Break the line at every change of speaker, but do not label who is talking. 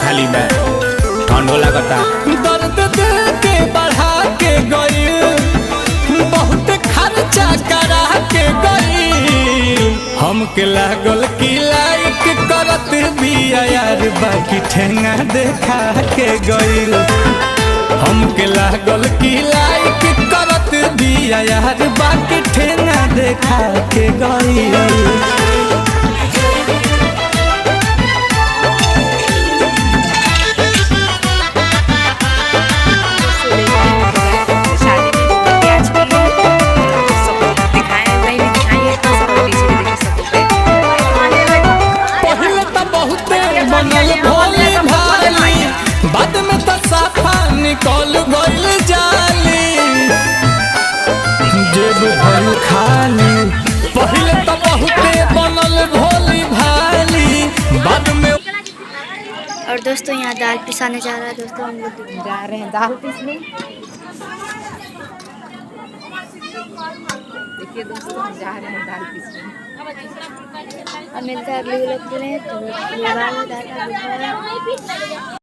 खाली में ठंडो लगता। दर्द दे के बढ़ा के गई, बहुत खर्चा करा के गई, हमके लागल की लाइक करत भी यार, बाकी ठेंगा देखा के गई। हमके लागल की लाइक करत भी यार, बाकी ठेंगा देखा के गई। बाद में तो साफा निकल गइल जाली, जेब भर खाली। पहले तो बहुते बनल भोली भाली, बाद में।
और दोस्तों यहाँ दाल पिसाने जा रहा है। दोस्तों हम लोग जा रहे हैं दाल पिसने। देखिए दोस्तों हम जा रहे हैं दाल पिसने। अब मिलता है अगले व्लॉग में। तो